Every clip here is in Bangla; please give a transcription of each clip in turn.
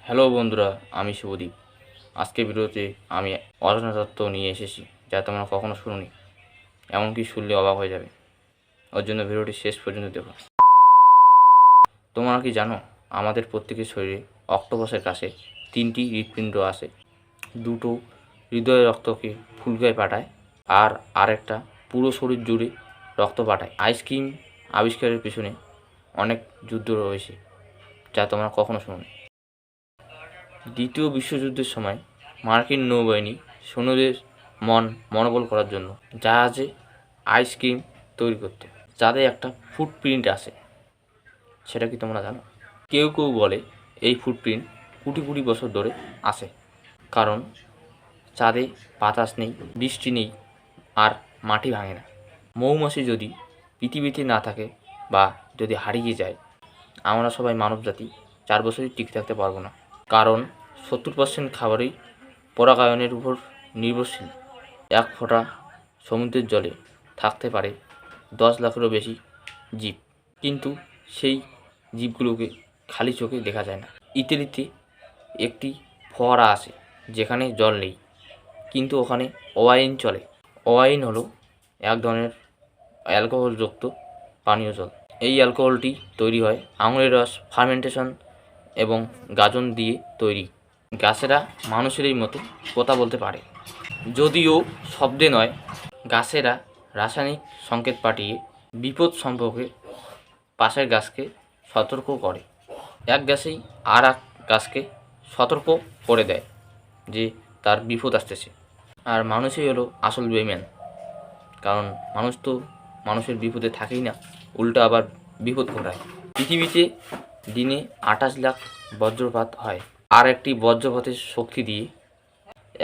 হ্যালো বন্ধুরা, আমি শুভদীপ। আজকের ভিডিওতে আমি অজানা তত্ত্ব নিয়ে এসেছি, যা তোমরা কখনো শুনোনি, এমনকি শুনলে অবাক হয়ে যাবে। ওর জন্য ভিডিওটি শেষ পর্যন্ত দেখো। তোমরা কি জানো, আমাদের প্রত্যেকের শরীরে অক্টোপাসের কাছে 3টি হৃৎপিণ্ড আছে। দুটো হৃদয়ের রক্তকে ফুলকায় পাঠায়, আর আরেকটা পুরো শরীর জুড়ে রক্ত পাঠায়। আইসক্রিম আবিষ্কারের পিছনে অনেক যুদ্ধ রয়েছে, যা তোমরা কখনো শোনোনি। দ্বিতীয় বিশ্বযুদ্ধের সময় মার্কিন নৌবাহিনী সৈন্যদের মনোবল করার জন্য জাহাজে আইসক্রিম তৈরি করতে, যাদের একটা ফুটপ্রিন্ট আছে। সেটা কি তোমরা জানো? কেউ কেউ বলে এই ফুটপ্রিন্ট কোটি কোটি বছর ধরে আছে, কারণ চাঁদে বাতাস নেই, বৃষ্টি নেই, আর মাটি ভাঙে না। মৌমাছি যদি পৃথিবীতে না থাকে বা যদি হারিয়ে যায়, আমরা সবাই মানবজাতি 4 বছরই টিকে থাকতে পারবো না, কারণ 70% খাবারই পরাগায়নের উপর নির্ভরশীল। 1 ফোঁটা সমুদ্রের জলে থাকতে পারে 10 লাখেরও বেশি জীব, কিন্তু সেই জীবগুলোকে খালি চোখে দেখা যায় না। ইতালিতে একটি ফোয়ারা আছে যেখানে জল নেই, কিন্তু ওখানে ওয়াইন চলে। ওয়াইন হলো এক ধরনের অ্যালকোহলযুক্ত পানীয় জল। এই অ্যালকোহলটি তৈরি হয় আঙুরের রস, ফার্মেন্টেশন এবং গাজন দিয়ে তৈরি। গাছেরা মানুষেরই মতো কথা বলতে পারে, যদিও শব্দে নয়। গাছেরা রাসায়নিক সংকেত পাঠিয়ে বিপদ সম্পর্কে পাশের গাছকে সতর্ক করে। এক গাছেই আর এক গাছকে সতর্ক করে দেয় যে তার বিপদ আসতেছে। আর মানুষই হলো আসল বেইমান, কারণ মানুষ তো মানুষের বিপদে থাকেই না, উল্টা আবার বিপদ ঘটায়। পৃথিবীতে দিনে 28 লাখ বজ্রপাত হয়, আর একটি বজ্রপাতের শক্তি দিয়ে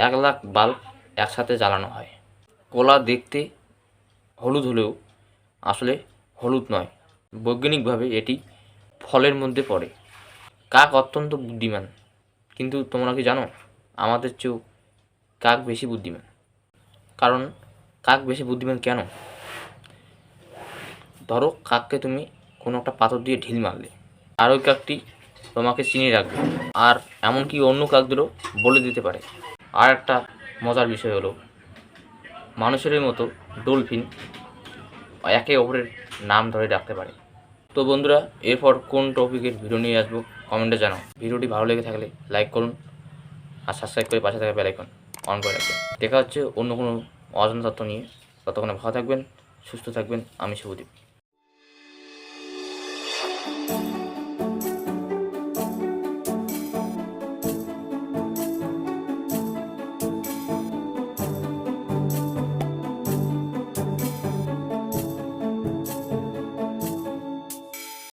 1 লাখ বাল্ব একসাথে জ্বালানো হয়। কলা দেখতে হলুদ হলেও আসলে হলুদ নয়, বৈজ্ঞানিকভাবে এটি ফলের মধ্যে পড়ে। কাক অত্যন্ত বুদ্ধিমান, কিন্তু তোমরা কি জানো আমাদের চেয়েও কাক বেশি বুদ্ধিমান? কারণ কাক বেশি বুদ্ধিমান কেন? ধরো কাককে তুমি কোনো একটা পাথর দিয়ে ঢিল মারলে, আর ওই কাকটি তোমাকে চিনে রাখবে, আর এমনকি অন্য কাকদেরও বলে দিতে পারে। আর একটা মজার বিষয় হলো, মানুষের মতো ডলফিন একে অপরের নাম ধরে ডাকতে পারে। তো বন্ধুরা, এরপর কোন টপিকের ভিডিও নিয়ে আসবো কমেন্টে জানাও। ভিডিওটি ভালো লেগে থাকলে লাইক করুন, আর সাবস্ক্রাইব করে পাশে থাকা বেল আইকন অন করে রাখবেন। দেখা হচ্ছে অন্য কোনো অজানা তথ্য নিয়ে। ততক্ষণে ভালো থাকবেন, সুস্থ থাকবেন। আমি শুভদীপ।